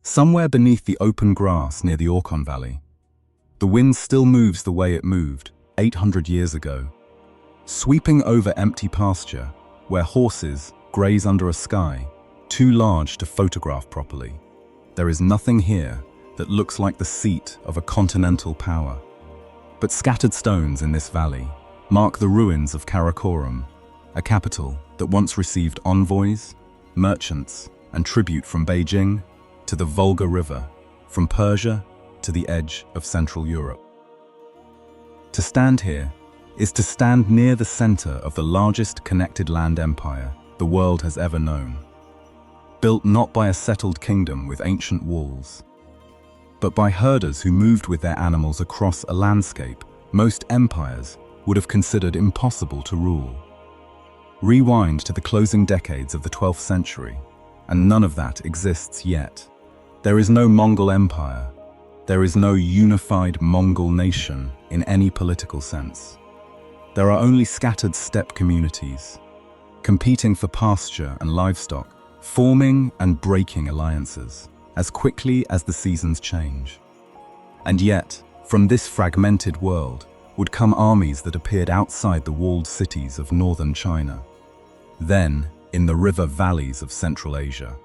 Somewhere beneath the open grass near the Orkhon Valley, the wind still moves the way it moved 800 years ago, sweeping over empty pasture where horses graze under a sky too large to photograph properly. There is nothing here that looks like the seat of a continental power. But scattered stones in this valley mark the ruins of Karakorum, a capital that once received envoys, merchants, and tribute from Beijing to the Volga River, from Persia to the edge of Central Europe. To stand here is to stand near the center of the largest connected land empire the world has ever known. Built not by a settled kingdom with ancient walls, but by herders who moved with their animals across a landscape most empires would have considered impossible to rule. Rewind to the closing decades of the 12th century, and none of that exists yet. There is no Mongol Empire. There is no unified Mongol nation in any political sense. There are only scattered steppe communities, competing for pasture and livestock, forming and breaking alliances as quickly as the seasons change. And yet, from this fragmented world would come armies that appeared outside the walled cities of northern China, then in the river valleys of Central Asia,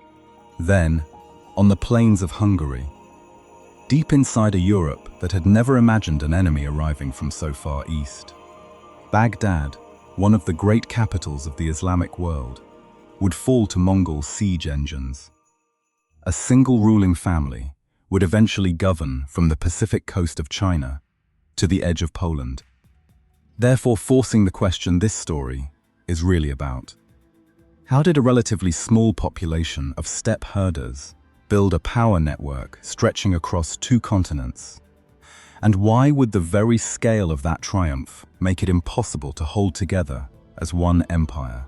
then on the plains of Hungary, deep inside a Europe that had never imagined an enemy arriving from so far east. Baghdad, one of the great capitals of the Islamic world, would fall to Mongol siege engines. A single ruling family would eventually govern from the Pacific coast of China to the edge of Poland, therefore forcing the question this story is really about. How did a relatively small population of steppe herders build a power network stretching across 2 continents? And why would the very scale of that triumph make it impossible to hold together as one empire?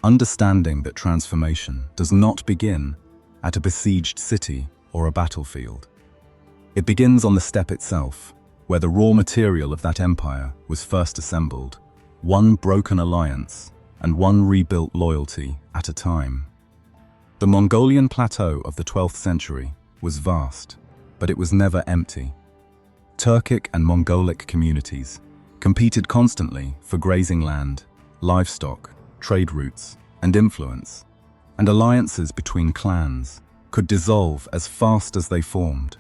Understanding that transformation does not begin at a besieged city or a battlefield. It begins on the steppe itself, where the raw material of that empire was first assembled, one broken alliance and one rebuilt loyalty at a time. The Mongolian plateau of the 12th century was vast, but it was never empty. Turkic and Mongolic communities competed constantly for grazing land, livestock, trade routes, and influence, and alliances between clans could dissolve as fast as they formed,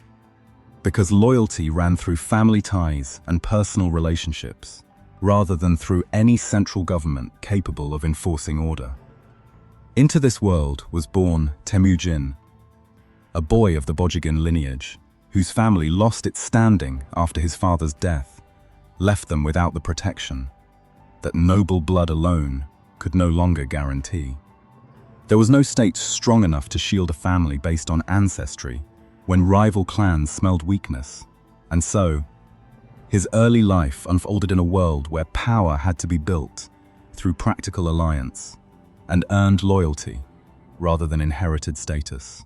because loyalty ran through family ties and personal relationships, rather than through any central government capable of enforcing order. Into this world was born Temüjin, a boy of the Bojigin lineage, whose family lost its standing after his father's death, left them without the protection that noble blood alone could no longer guarantee. There was no state strong enough to shield a family based on ancestry when rival clans smelled weakness, and so his early life unfolded in a world where power had to be built through practical alliance and earned loyalty rather than inherited status.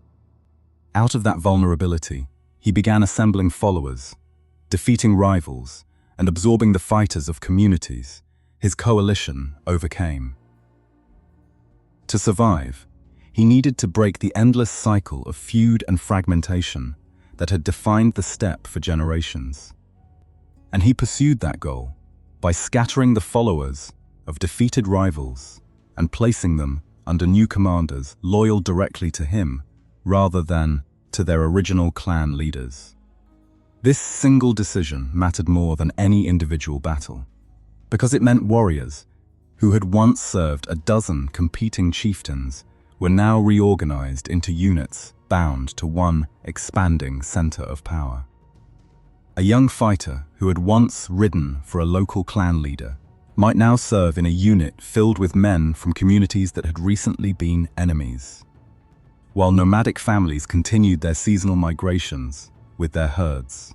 Out of that vulnerability, he began assembling followers, defeating rivals, and absorbing the fighters of communities his coalition overcame. To survive, he needed to break the endless cycle of feud and fragmentation that had defined the steppe for generations. And he pursued that goal by scattering the followers of defeated rivals and placing them under new commanders loyal directly to him rather than to their original clan leaders. This single decision mattered more than any individual battle, because it meant warriors who had once served a dozen competing chieftains were now reorganized into units bound to one expanding center of power. A young fighter who had once ridden for a local clan leader might now serve in a unit filled with men from communities that had recently been enemies, while nomadic families continued their seasonal migrations with their herds,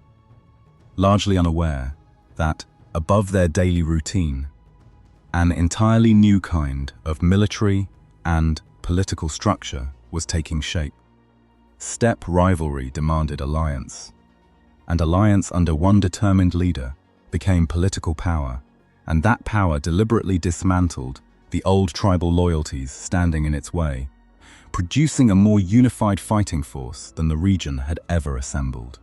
largely unaware that, above their daily routine, an entirely new kind of military and political structure was taking shape. Steppe rivalry demanded alliance, and alliance under one determined leader became political power, and that power deliberately dismantled the old tribal loyalties standing in its way, producing a more unified fighting force than the region had ever assembled.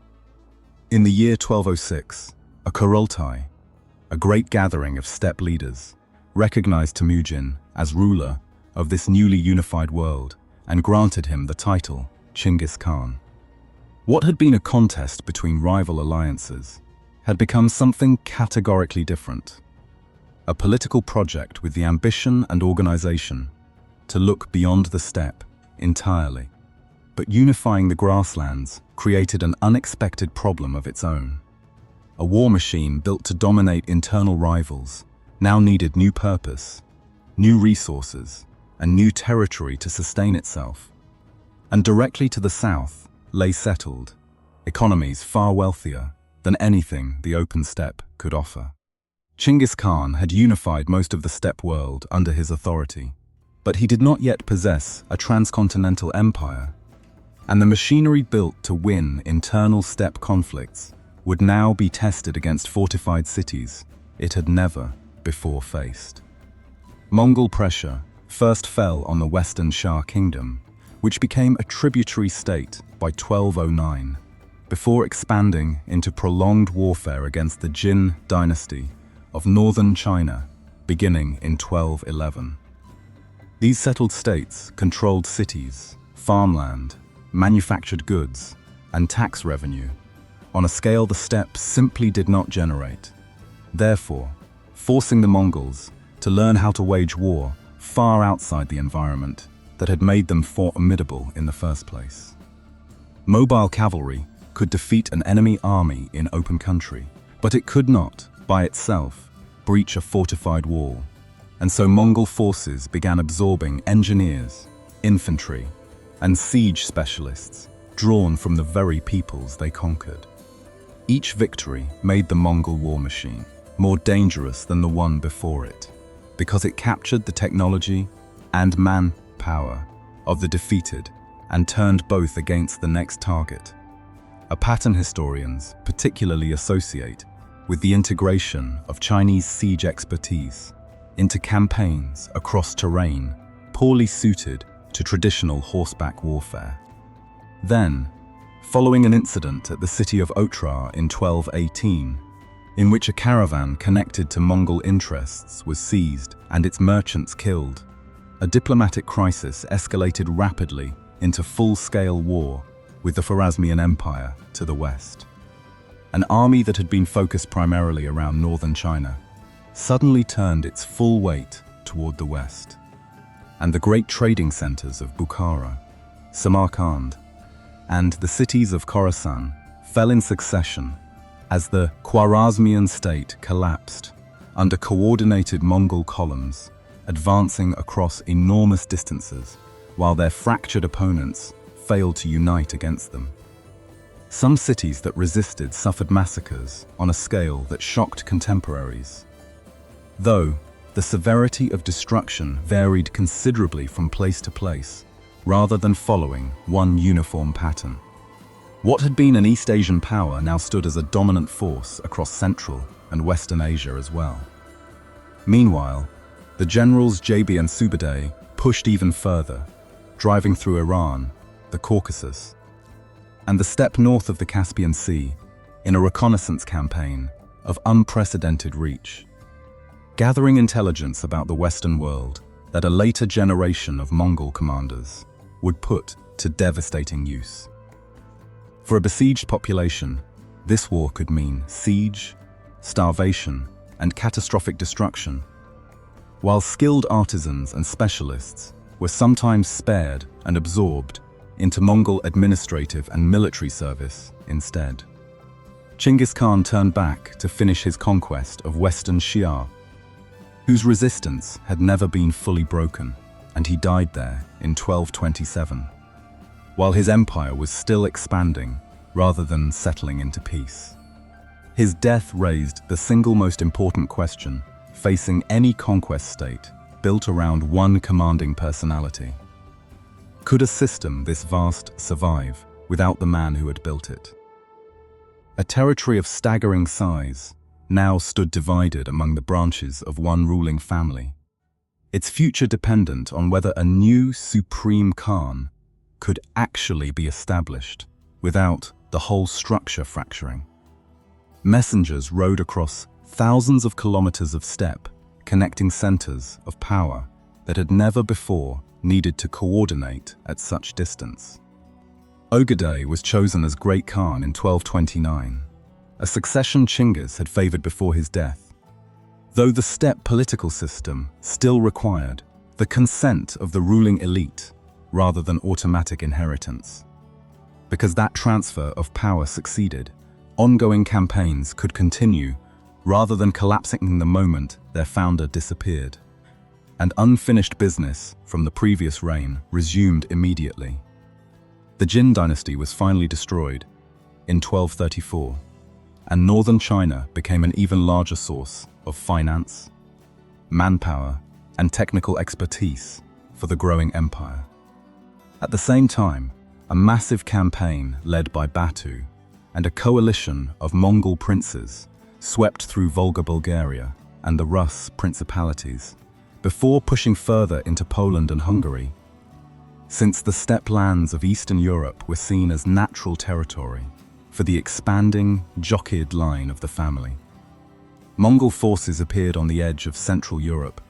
In the year 1206, a Kurultai, a great gathering of steppe leaders, recognized Temüjin as ruler of this newly unified world and granted him the title Chinggis Khan. What had been a contest between rival alliances had become something categorically different. A political project with the ambition and organization to look beyond the steppe entirely. But unifying the grasslands created an unexpected problem of its own. A war machine built to dominate internal rivals now needed new purpose, new resources, and new territory to sustain itself. And directly to the south lay settled economies far wealthier than anything the open steppe could offer. Chinggis Khan had unified most of the steppe world under his authority, but he did not yet possess a transcontinental empire, and the machinery built to win internal steppe conflicts would now be tested against fortified cities it had never before faced. Mongol pressure first fell on the Western Xia kingdom, which became a tributary state by 1209, before expanding into prolonged warfare against the Jin dynasty of northern China, beginning in 1211. These settled states controlled cities, farmland, manufactured goods, and tax revenue on a scale the steppe simply did not generate, therefore forcing the Mongols to learn how to wage war far outside the environment that had made them formidable in the first place. Mobile cavalry could defeat an enemy army in open country, but it could not, by itself, breach a fortified wall, and so Mongol forces began absorbing engineers, infantry, and siege specialists drawn from the very peoples they conquered. Each victory made the Mongol war machine more dangerous than the one before it, because it captured the technology and manpower of the defeated and turned both against the next target. A pattern historians particularly associate with the integration of Chinese siege expertise into campaigns across terrain poorly suited to traditional horseback warfare. Then, following an incident at the city of Otrar in 1218, in which a caravan connected to Mongol interests was seized and its merchants killed, a diplomatic crisis escalated rapidly into full-scale war with the Khwarazmian Empire to the west. An army that had been focused primarily around northern China suddenly turned its full weight toward the west, and the great trading centers of Bukhara, Samarkand, and the cities of Khorasan fell in succession as the Khwarazmian state collapsed under coordinated Mongol columns, advancing across enormous distances while their fractured opponents failed to unite against them. Some cities that resisted suffered massacres on a scale that shocked contemporaries, though the severity of destruction varied considerably from place to place, rather than following one uniform pattern. What had been an East Asian power now stood as a dominant force across Central and Western Asia as well. Meanwhile, the generals Jabi and Sube'etei pushed even further, driving through Iran, the Caucasus, and the steppe north of the Caspian Sea in a reconnaissance campaign of unprecedented reach, gathering intelligence about the Western world that a later generation of Mongol commanders would put to devastating use. For a besieged population, this war could mean siege, starvation, and catastrophic destruction, while skilled artisans and specialists were sometimes spared and absorbed into Mongol administrative and military service instead. Chinggis Khan turned back to finish his conquest of Western Xia, whose resistance had never been fully broken, and he died there in 1227, while his empire was still expanding rather than settling into peace. His death raised the single most important question facing any conquest state built around one commanding personality. Could a system this vast survive without the man who had built it? A territory of staggering size now stood divided among the branches of one ruling family. its future dependent on whether a new supreme Khan could actually be established without the whole structure fracturing. Messengers rode across thousands of kilometers of steppe, connecting centers of power that had never before needed to coordinate at such distance. Ogedei was chosen as Great Khan in 1229, a succession Chinggis had favored before his death, though the steppe political system still required the consent of the ruling elite rather than automatic inheritance. Because that transfer of power succeeded, ongoing campaigns could continue rather than collapsing the moment their founder disappeared, and unfinished business from the previous reign resumed immediately. The Jin dynasty was finally destroyed in 1234, and northern China became an even larger source of finance, manpower, and technical expertise for the growing empire. At the same time, a massive campaign led by Batu and a coalition of Mongol princes swept through Volga Bulgaria and the Rus principalities, before pushing further into Poland and Hungary. Since the steppe lands of Eastern Europe were seen as natural territory for the expanding, jockeyed line of the family, Mongol forces appeared on the edge of Central Europe,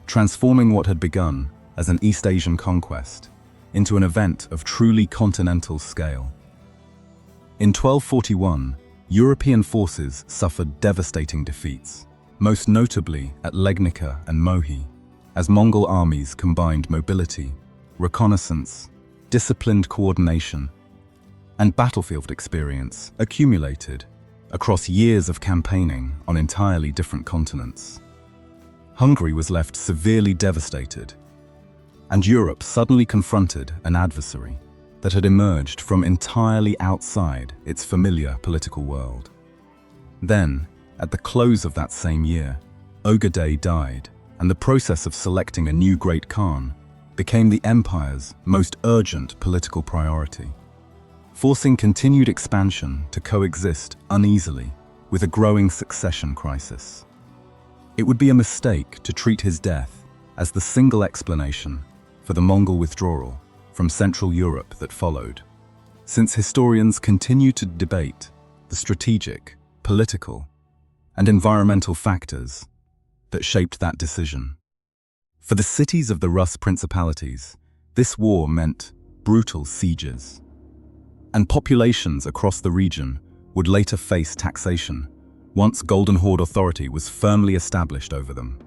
transforming what had begun as an East Asian conquest into an event of truly continental scale. In 1241, European forces suffered devastating defeats, most notably at Legnica and Mohi, as Mongol armies combined mobility, reconnaissance, disciplined coordination, and battlefield experience accumulated across years of campaigning on entirely different continents. Hungary was left severely devastated, and Europe suddenly confronted an adversary that had emerged from entirely outside its familiar political world. Then, at the close of that same year, Ogedei died, and the process of selecting a new Great Khan became the empire's most urgent political priority, forcing continued expansion to coexist uneasily with a growing succession crisis. It would be a mistake to treat his death as the single explanation for the Mongol withdrawal from Central Europe that followed, since historians continue to debate the strategic, political, and environmental factors that shaped that decision. For the cities of the Rus principalities, this war meant brutal sieges, and populations across the region would later face taxation once Golden Horde authority was firmly established over them.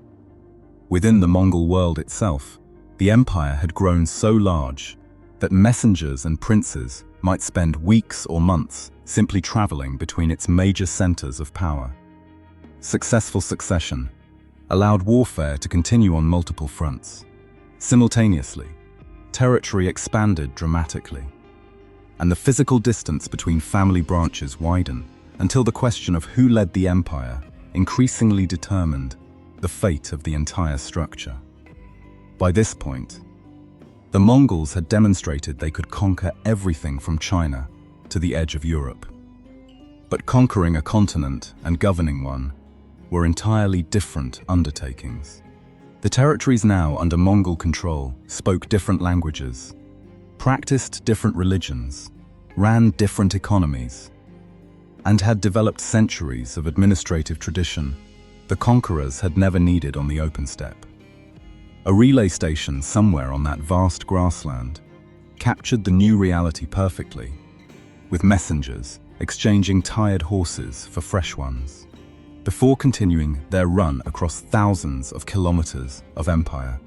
Within the Mongol world itself, the empire had grown so large that messengers and princes might spend weeks or months simply traveling between its major centers of power. Successful succession allowed warfare to continue on multiple fronts. Simultaneously, territory expanded dramatically, and the physical distance between family branches widened until the question of who led the empire increasingly determined the fate of the entire structure. By this point, the Mongols had demonstrated they could conquer everything from China to the edge of Europe. But conquering a continent and governing one were entirely different undertakings. The territories now under Mongol control spoke different languages, practiced different religions, ran different economies, and had developed centuries of administrative tradition the conquerors had never needed on the open steppe. A relay station somewhere on that vast grassland captured the new reality perfectly, with messengers exchanging tired horses for fresh ones, before continuing their run across thousands of kilometers of empire.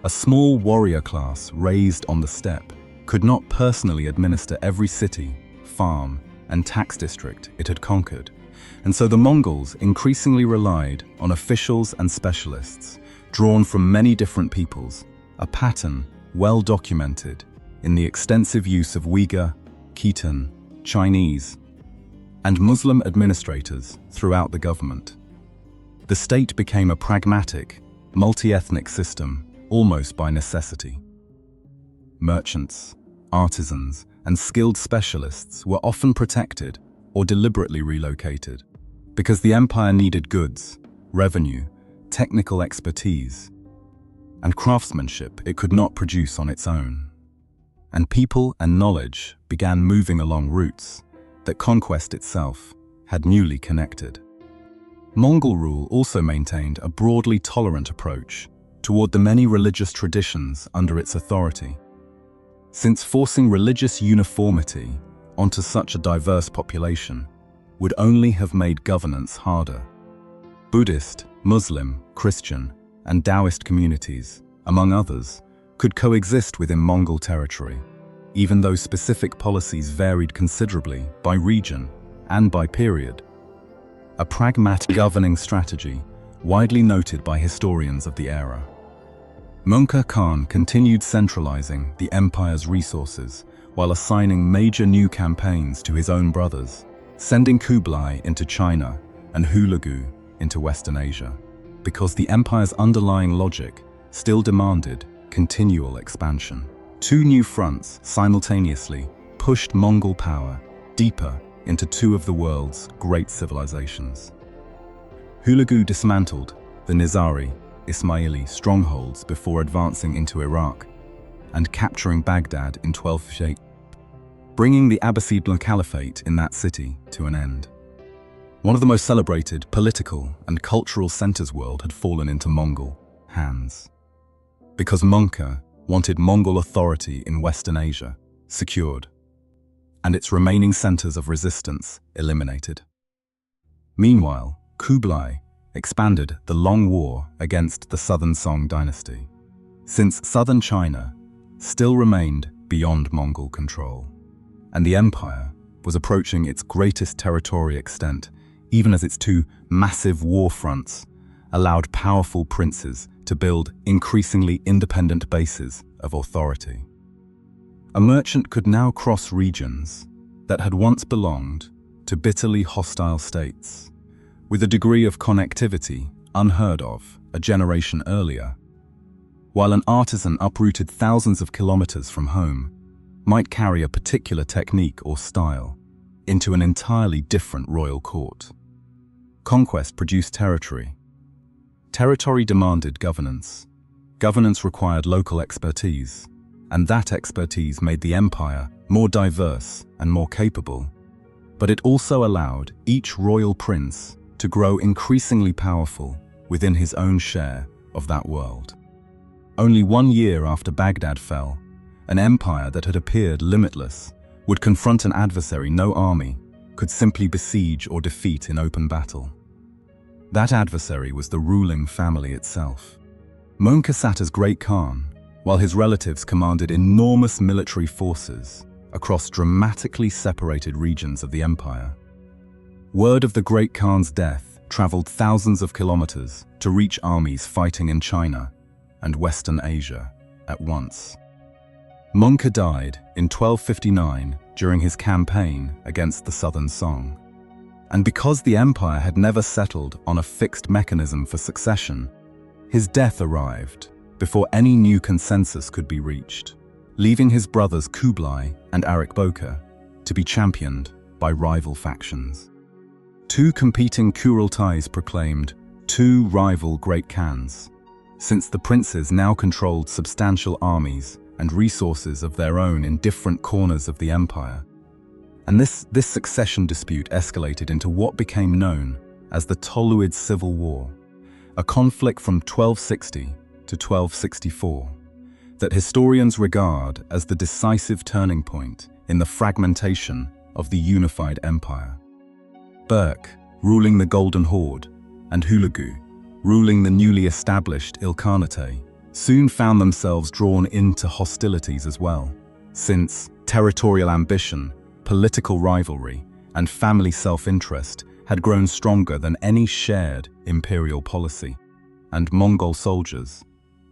A small warrior class raised on the steppe could not personally administer every city, farm, and tax district it had conquered, and so the Mongols increasingly relied on officials and specialists drawn from many different peoples, a pattern well documented in the extensive use of Uyghur, Khitan, Chinese, and Muslim administrators throughout the government. The state became a pragmatic, multi-ethnic system almost by necessity. Merchants, artisans, and skilled specialists were often protected or deliberately relocated because the empire needed goods, revenue, technical expertise, and craftsmanship it could not produce on its own. And people and knowledge began moving along routes that conquest itself had newly connected. Mongol rule also maintained a broadly tolerant approach toward the many religious traditions under its authority, since forcing religious uniformity onto such a diverse population would only have made governance harder. Buddhist, Muslim, Christian, and Taoist communities, among others, could coexist within Mongol territory, even though specific policies varied considerably by region and by period. A pragmatic governing strategy widely noted by historians of the era. Mongol Khan continued centralizing the empire's resources while assigning major new campaigns to his own brothers, sending Kublai into China and Hulagu into Western Asia, because the empire's underlying logic still demanded continual expansion. Two new fronts simultaneously pushed Mongol power deeper into two of the world's great civilizations. Hulagu dismantled the Nizari, Ismaili strongholds before advancing into Iraq and capturing Baghdad in 1258, bringing the Abbasid Caliphate in that city to an end. One of the most celebrated political and cultural centers world had fallen into Mongol hands, because Mongol wanted Mongol authority in Western Asia secured, and its remaining centers of resistance eliminated. Meanwhile, Kublai expanded the long war against the Southern Song dynasty, since southern China still remained beyond Mongol control, and the empire was approaching its greatest territorial extent, even as its two massive war fronts allowed powerful princes to build increasingly independent bases of authority. A merchant could now cross regions that had once belonged to bitterly hostile states, with a degree of connectivity unheard of a generation earlier, while an artisan uprooted thousands of kilometers from home might carry a particular technique or style into an entirely different royal court. Conquest produced territory. Territory demanded governance. Governance required local expertise, and that expertise made the empire more diverse and more capable. But it also allowed each royal prince to grow increasingly powerful within his own share of that world. Only 1 year after Baghdad fell, an empire that had appeared limitless would confront an adversary no army could simply besiege or defeat in open battle. That adversary was the ruling family itself. Mongol sat as Great Khan, while his relatives commanded enormous military forces across dramatically separated regions of the empire. Word of the Great Khan's death traveled thousands of kilometers to reach armies fighting in China and Western Asia at once. Mongol died in 1259 during his campaign against the Southern Song. And because the empire had never settled on a fixed mechanism for succession, his death arrived before any new consensus could be reached, leaving his brothers Kublai and Arikboka to be championed by rival factions. Two competing Kurultais proclaimed two rival Great Khans, since the princes now controlled substantial armies and resources of their own in different corners of the empire. And this succession dispute escalated into what became known as the Toluid Civil War, a conflict from 1260 to 1264 that historians regard as the decisive turning point in the fragmentation of the unified empire. Berk, ruling the Golden Horde, and Hulagu, ruling the newly established Ilkhanate, soon found themselves drawn into hostilities as well, since territorial ambition, political rivalry, and family self-interest had grown stronger than any shared imperial policy, and Mongol soldiers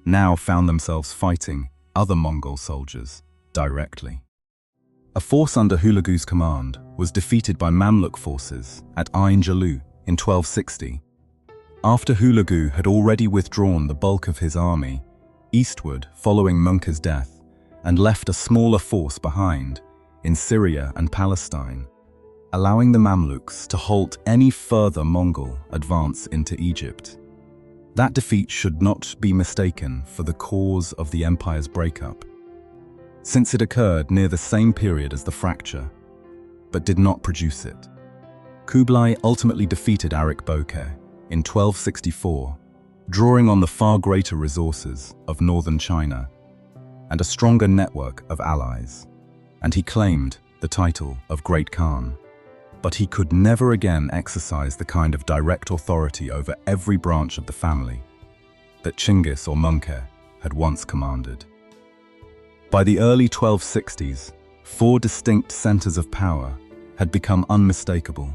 now found themselves fighting other Mongol soldiers directly. A force under Hulagu's command was defeated by Mamluk forces at Ain Jalu in 1260. After Hulagu had already withdrawn the bulk of his army eastward following Mongol's death and left a smaller force behind in Syria and Palestine, allowing the Mamluks to halt any further Mongol advance into Egypt. That defeat should not be mistaken for the cause of the empire's breakup, since it occurred near the same period as the fracture, but did not produce it. Kublai ultimately defeated Arik Bokeh in 1264, drawing on the far greater resources of northern China and a stronger network of allies, and he claimed the title of Great Khan. But he could never again exercise the kind of direct authority over every branch of the family that Chinggis or Mongol had once commanded. By the early 1260s, 4 distinct centers of power had become unmistakable: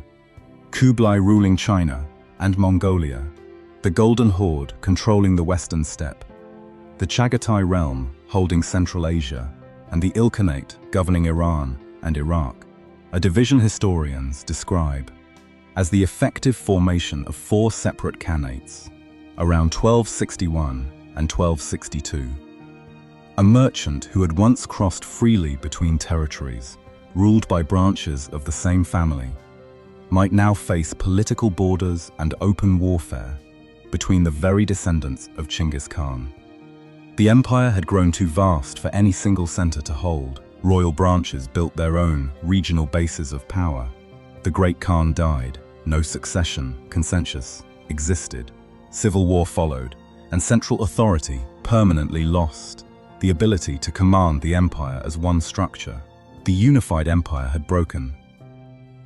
Kublai ruling China and Mongolia, the Golden Horde controlling the Western steppe, the Chagatai realm holding Central Asia, and the Ilkhanate governing Iran and Iraq, a division historians describe as the effective formation of 4 separate khanates around 1261 and 1262. A merchant who had once crossed freely between territories ruled by branches of the same family might now face political borders and open warfare between the very descendants of Chinggis Khan. The empire had grown too vast for any single center to hold. Royal branches built their own regional bases of power. The Great Khan died, no succession, consensus, existed. Civil war followed, and central authority permanently lost the ability to command the empire as one structure. The unified empire had broken.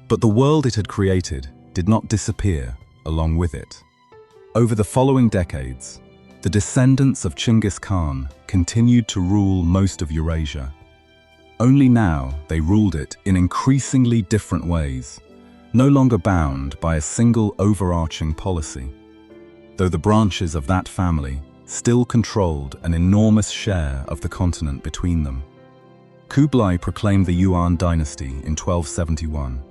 But the world it had created did not disappear along with it. Over the following decades, the descendants of Chinggis Khan continued to rule most of Eurasia. Only now they ruled it in increasingly different ways, no longer bound by a single overarching policy, though the branches of that family still controlled an enormous share of the continent between them. Kublai proclaimed the Yuan dynasty in 1271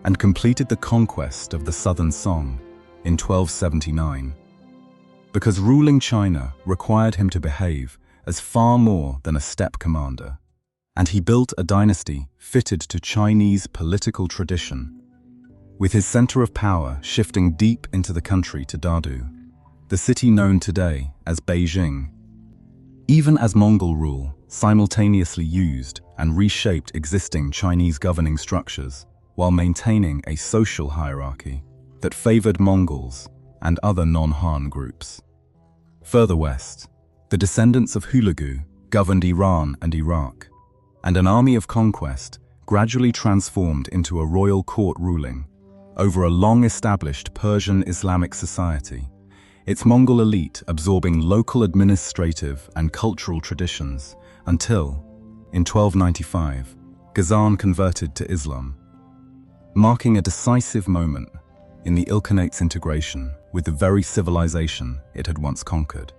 and completed the conquest of the southern Song in 1279. Because ruling China required him to behave as far more than a steppe commander, and he built a dynasty fitted to Chinese political tradition, with his center of power shifting deep into the country to Dadu, the city known today as Beijing. Even as Mongol rule simultaneously used and reshaped existing Chinese governing structures while maintaining a social hierarchy that favored Mongols and other non-Han groups. Further west, the descendants of Hulagu governed Iran and Iraq, and an army of conquest gradually transformed into a royal court ruling over a long-established Persian Islamic society, its Mongol elite absorbing local administrative and cultural traditions until, in 1295, Ghazan converted to Islam, marking a decisive moment in the Ilkhanate's integration with the very civilization it had once conquered.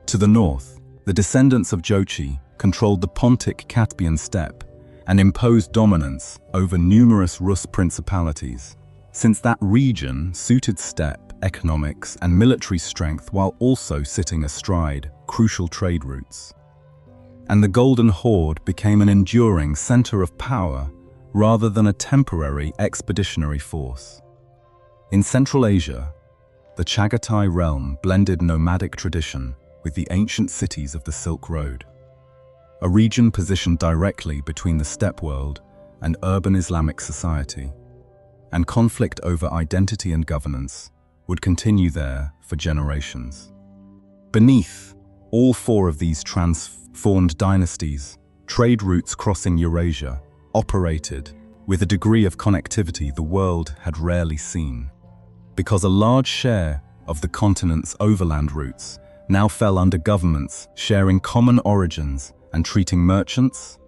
To the north, the descendants of Jochi controlled the Pontic-Caspian steppe and imposed dominance over numerous Rus principalities, since that region suited steppe economics and military strength while also sitting astride crucial trade routes. And the Golden Horde became an enduring center of power rather than a temporary expeditionary force. In Central Asia, the Chagatai realm blended nomadic tradition with the ancient cities of the Silk Road, a region positioned directly between the steppe world and urban Islamic society, and conflict over identity and governance would continue there for generations. Beneath all 4 of these transformed dynasties, trade routes crossing Eurasia operated with a degree of connectivity the world had rarely seen, because a large share of the continent's overland routes now fell under governments sharing common origins and treating merchants,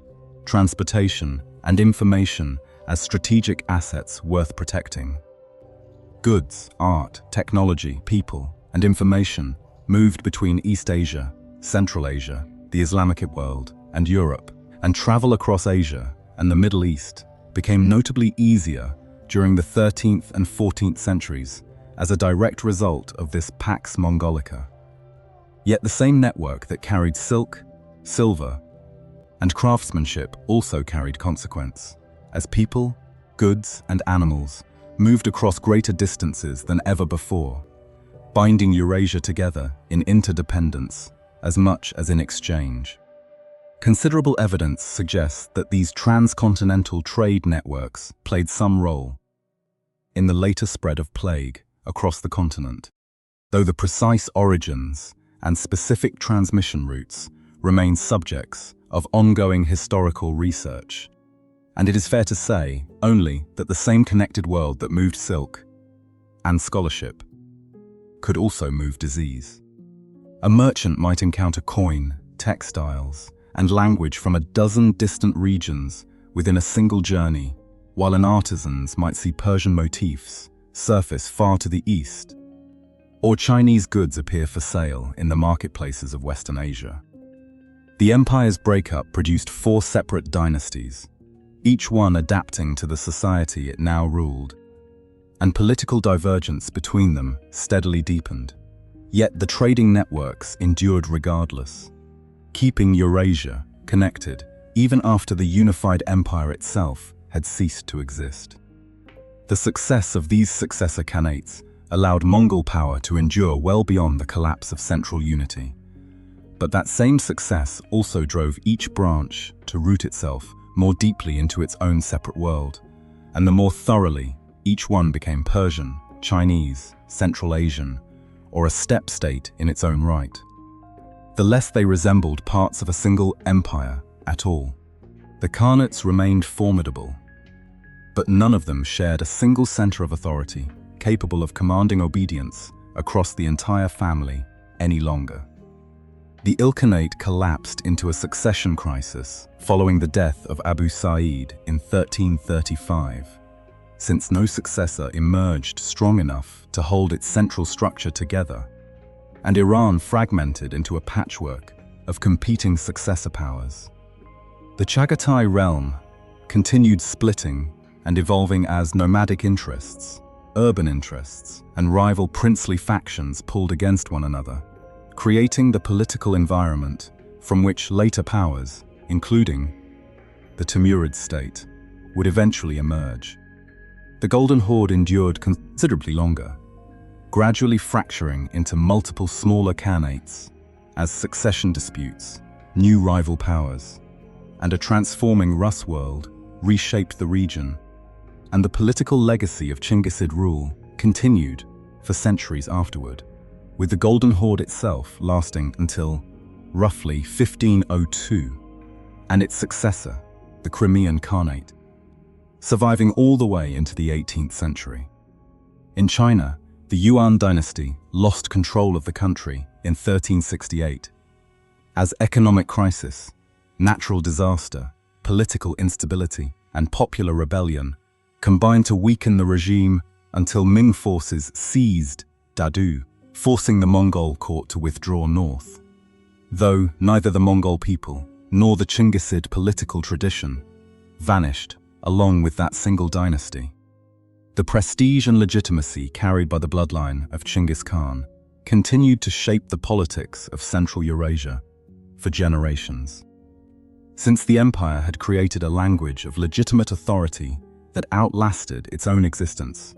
transportation, and information as strategic assets worth protecting. Goods, art, technology, people, and information moved between East Asia, Central Asia, the Islamic world, and Europe, and travel across Asia and the Middle East became notably easier during the 13th and 14th centuries as a direct result of this Pax Mongolica. Yet the same network that carried silk, silver, and craftsmanship also carried consequence, as people, goods, and animals moved across greater distances than ever before. binding Eurasia together in interdependence as much as in exchange. Considerable evidence suggests that these transcontinental trade networks played some role in the later spread of plague across the continent, though the precise origins and specific transmission routes remain subjects of ongoing historical research. And it is fair to say only that the same connected world that moved silk and scholarship could also move disease. A merchant might encounter coin, textiles, and language from a dozen distant regions within a single journey, while an artisan might see Persian motifs surface far to the east, or Chinese goods appear for sale in the marketplaces of Western Asia. The empire's breakup produced 4 separate dynasties, each one adapting to the society it now ruled, and political divergence between them steadily deepened. Yet the trading networks endured regardless, keeping Eurasia connected even after the unified empire itself had ceased to exist. The success of these successor khanates allowed Mongol power to endure well beyond the collapse of central unity. But that same success also drove each branch to root itself more deeply into its own separate world, and the more thoroughly each one became Persian, Chinese, Central Asian, or a steppe state in its own right, the less they resembled parts of a single empire at all. The Khanates remained formidable, but none of them shared a single center of authority capable of commanding obedience across the entire family any longer. The Ilkhanate collapsed into a succession crisis following the death of Abu Sa'id in 1335, since no successor emerged strong enough to hold its central structure together, and Iran fragmented into a patchwork of competing successor powers. The Chagatai realm continued splitting and evolving as nomadic interests, urban interests, and rival princely factions pulled against one another, creating the political environment from which later powers, including the Timurid state, would eventually emerge. The Golden Horde endured considerably longer, gradually fracturing into multiple smaller khanates as succession disputes, new rival powers, and a transforming Rus world reshaped the region, and the political legacy of Chinggisid rule continued for centuries afterward, with the Golden Horde itself lasting until roughly 1502, and its successor, the Crimean Khanate, surviving all the way into the 18th century. In China, the Yuan dynasty lost control of the country in 1368. As economic crisis, natural disaster, political instability, and popular rebellion combined to weaken the regime until Ming forces seized Dadu, forcing the Mongol court to withdraw north. Though neither the Mongol people nor the Chinggisid political tradition vanished along with that single dynasty, the prestige and legitimacy carried by the bloodline of Chinggis Khan continued to shape the politics of Central Eurasia for generations. Since the empire had created a language of legitimate authority that outlasted its own existence,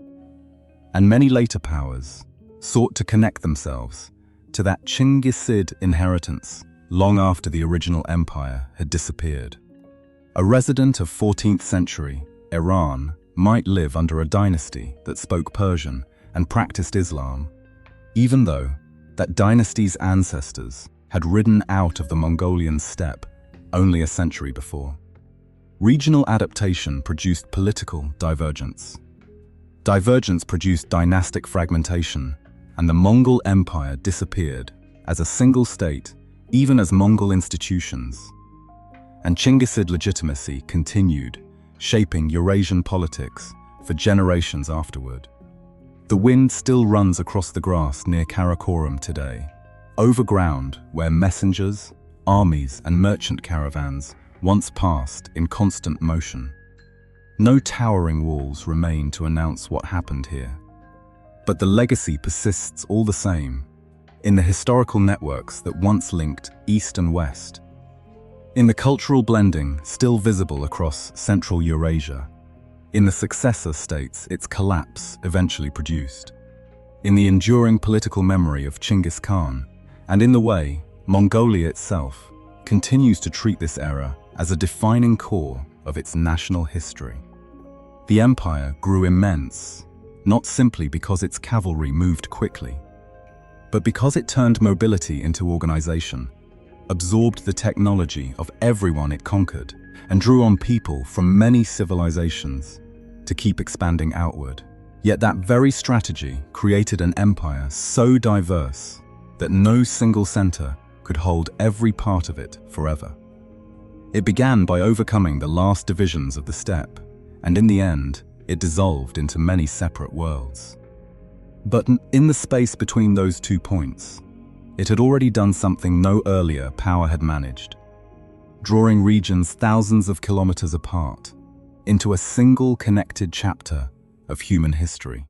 and many later powers sought to connect themselves to that Chinggisid inheritance long after the original empire had disappeared. A resident of 14th century Iran might live under a dynasty that spoke Persian and practiced Islam, even though that dynasty's ancestors had ridden out of the Mongolian steppe only a century before. Regional adaptation produced political divergence. Divergence produced dynastic fragmentation, and the Mongol Empire disappeared as a single state, even as Mongol institutions. And Chinggisid legitimacy continued, shaping Eurasian politics for generations afterward. The wind still runs across the grass near Karakorum today, over ground where messengers, armies, and merchant caravans once passed in constant motion. No towering walls remain to announce what happened here, but the legacy persists all the same in the historical networks that once linked East and West, in the cultural blending still visible across Central Eurasia, in the successor states its collapse eventually produced, in the enduring political memory of Chinggis Khan, and in the way Mongolia itself continues to treat this era as a defining core of its national history. The empire grew immense, not simply because its cavalry moved quickly, but because it turned mobility into organization, absorbed the technology of everyone it conquered, and drew on people from many civilizations to keep expanding outward. Yet that very strategy created an empire so diverse that no single center could hold every part of it forever. It began by overcoming the last divisions of the steppe, and in the end, it dissolved into many separate worlds. But in the space between those 2 points, it had already done something no earlier power had managed, drawing regions thousands of kilometers apart into a single connected chapter of human history.